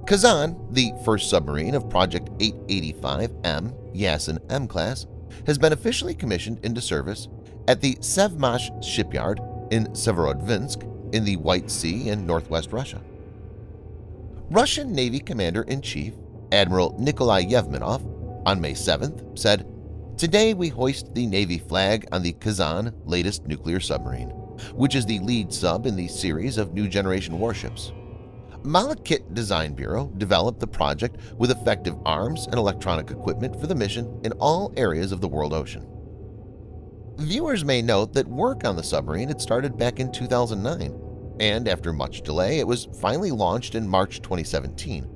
Kazan, the first submarine of Project 885 MYasen-M class, has been officially commissioned into service at the Sevmash shipyard in Severodvinsk in the White Sea in northwest Russia. Russian Navy Commander-in-Chief Admiral Nikolai Yevmenov on May 7th said, "Today we hoist the Navy flag on the Kazan latest nuclear submarine, which is the lead sub in the series of new-generation warships. MacLeod Design Bureau developed the project with effective arms and electronic equipment for the mission in all areas of the world ocean." Viewers may note that work on the submarine had started back in 2009, and after much delay, it was finally launched in March 2017.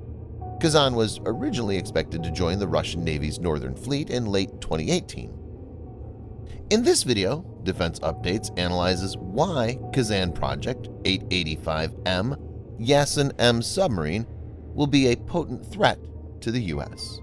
Kazan was originally expected to join the Russian Navy's Northern Fleet in late 2018. In this video, Defense Updates analyzes why Kazan Project 885 MYasen-M submarine will be a potent threat to the U.S.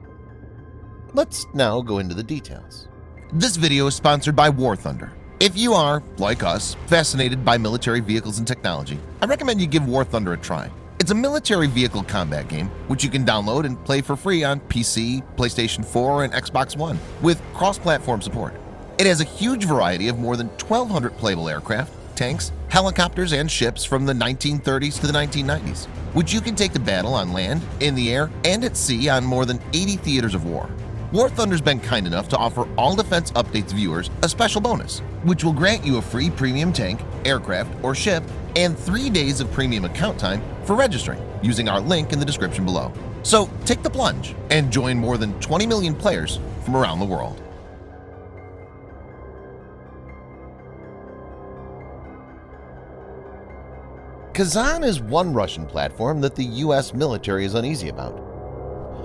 Let's now go into the details. This video is sponsored by War Thunder. If you are, like us, fascinated by military vehicles and technology, I recommend you give War Thunder a try. It's a military vehicle combat game which you can download and play for free on PC, PlayStation 4, and Xbox One with cross-platform support. It has a huge variety of more than 1,200 playable aircraft, tanks, helicopters, and ships from the 1930s to the 1990s, which you can take to battle on land, in the air, and at sea on more than 80 theaters of war. War Thunder's been kind enough to offer all Defense Updates viewers a special bonus, which will grant you a free premium tank, aircraft, or ship and 3 days of premium account time for registering using our link in the description below. So take the plunge and join more than 20 million players from around the world. Kazan is one Russian platform that the U.S. military is uneasy about.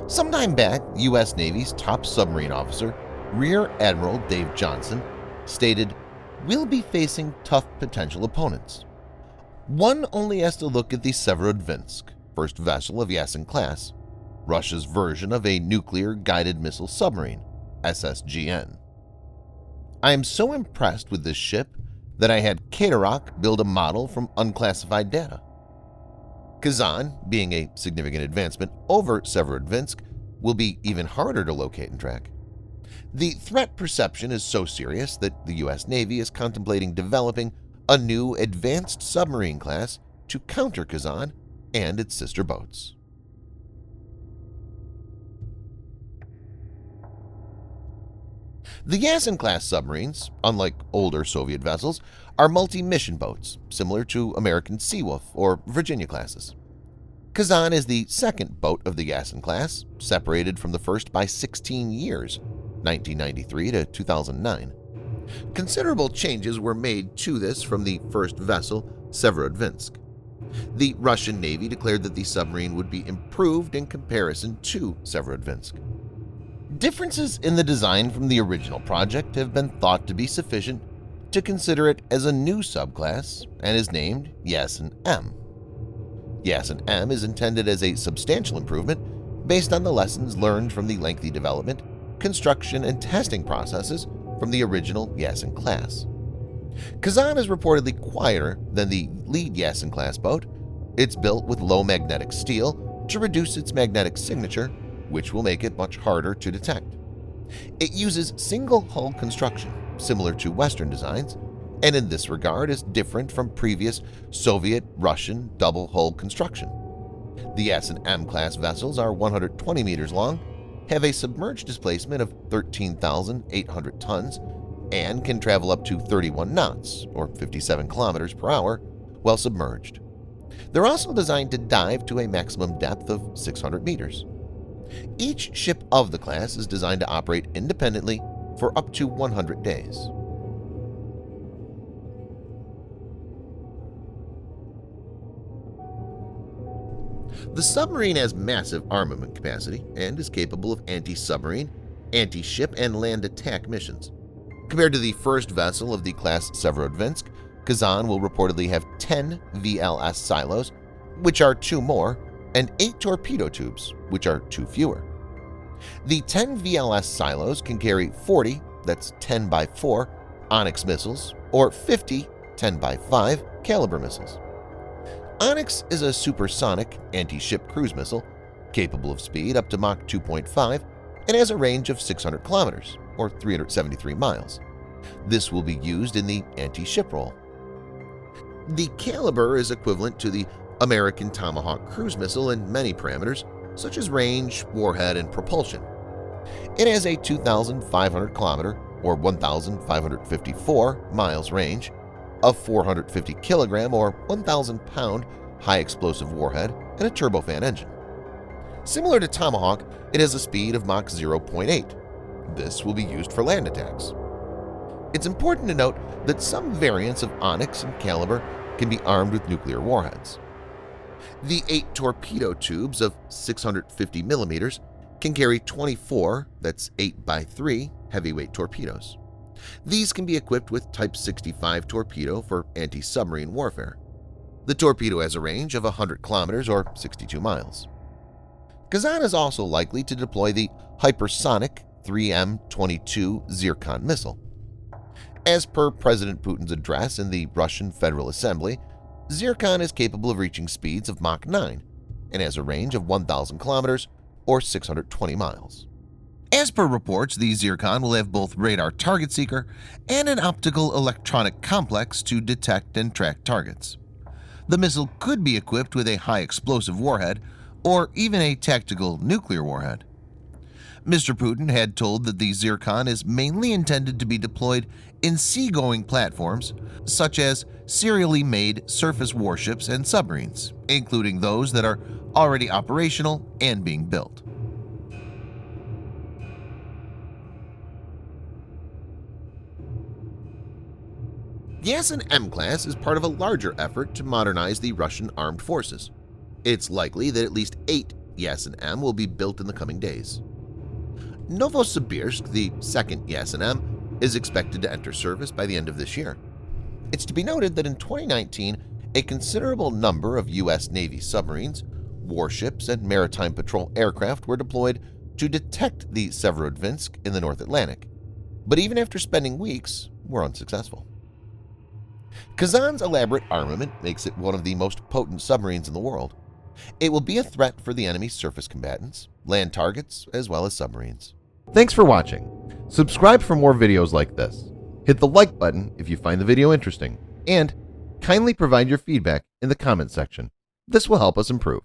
Sometime back, U.S. Navy's top submarine officer, Rear Admiral Dave Johnson, stated, "We'll be facing tough potential opponents. One only has to look at the Severodvinsk, first vessel of Yasen-class, Russia's version of a nuclear guided missile submarine, SSGN. I am so impressed with this ship that I had Katerok build a model from unclassified data." Kazan, being a significant advancement over Severodvinsk, will be even harder to locate and track. The threat perception is so serious that the U.S. Navy is contemplating developing a new advanced submarine class to counter Kazan and its sister boats. The Yasen-class submarines, unlike older Soviet vessels, are multi-mission boats similar to American Seawolf or Virginia classes. Kazan is the second boat of the Yasen class, separated from the first by 16 years, 1993 to 2009. Considerable changes were made to this from the first vessel, Severodvinsk. The Russian Navy declared that the submarine would be improved in comparison to Severodvinsk. Differences in the design from the original project have been thought to be sufficient to consider it as a new subclass and is named Yasen-M. Yasen-M is intended as a substantial improvement based on the lessons learned from the lengthy development, construction, and testing processes from the original Yasen class. Kazan is reportedly quieter than the lead Yasen class boat. It's built with low magnetic steel to reduce its magnetic signature, which will make it much harder to detect. It uses single-hull construction, similar to Western designs, and in this regard is different from previous Soviet-Russian double-hull construction. The Yasen-M class vessels are 120 meters long, have a submerged displacement of 13,800 tons, and can travel up to 31 knots, or 57 kilometers per hour, while submerged. They're also designed to dive to a maximum depth of 600 meters. Each ship of the class is designed to operate independently for up to 100 days. The submarine has massive armament capacity and is capable of anti-submarine, anti-ship, and land attack missions. Compared to the first vessel of the class Severodvinsk, Kazan will reportedly have 10 VLS silos, which are 2 more, and 8 torpedo tubes, which are 2 fewer. The 10 VLS silos can carry 40, that's 10 by 4, Onyx missiles, or 50, 10 by 5, Caliber missiles. Onyx is a supersonic anti-ship cruise missile capable of speed up to Mach 2.5 and has a range of 600 kilometers or 373 miles. This will be used in the anti-ship role. The caliber is equivalent to the American Tomahawk cruise missile in many parameters, such as range, warhead, and propulsion. It has a 2,500 kilometer or 1,554 miles range, a 450 kilogram or 1,000 pound high explosive warhead, and a turbofan engine. Similar to Tomahawk, it has a speed of Mach 0.8. This will be used for land attacks. It's important to note that some variants of Onyx and Caliber can be armed with nuclear warheads. The 8 torpedo tubes of 650 millimeters can carry 24, that's 8x3, heavyweight torpedoes. These can be equipped with Type 65 torpedo for anti-submarine warfare. The torpedo has a range of 100 kilometers or 62 miles. Kazan is also likely to deploy the hypersonic 3M-22 Zircon missile. As per President Putin's address in the Russian Federal Assembly, Zircon is capable of reaching speeds of Mach 9 and has a range of 1,000 kilometers or 620 miles. As per reports, the Zircon will have both radar target seeker and an optical electronic complex to detect and track targets. The missile could be equipped with a high explosive warhead or even a tactical nuclear warhead. Mr. Putin had told that the Zircon is mainly intended to be deployed in seagoing platforms such as serially made surface warships and submarines, including those that are already operational and being built. Yasen-M class is part of a larger effort to modernize the Russian armed forces. It's likely that at least 8 Yasen-M will be built in the coming days. Novosibirsk, the second Yasen-M, is expected to enter service by the end of this year. It's to be noted that in 2019, a considerable number of U.S. Navy submarines, warships, and maritime patrol aircraft were deployed to detect the Severodvinsk in the North Atlantic, but even after spending weeks, were unsuccessful. Kazan's elaborate armament makes it one of the most potent submarines in the world. It will be a threat for the enemy's surface combatants, land targets, as well as submarines. Thanks for watching. Subscribe for more videos like this. Hit the like button if you find the video interesting, and kindly provide your feedback in the comment section. This will help us improve.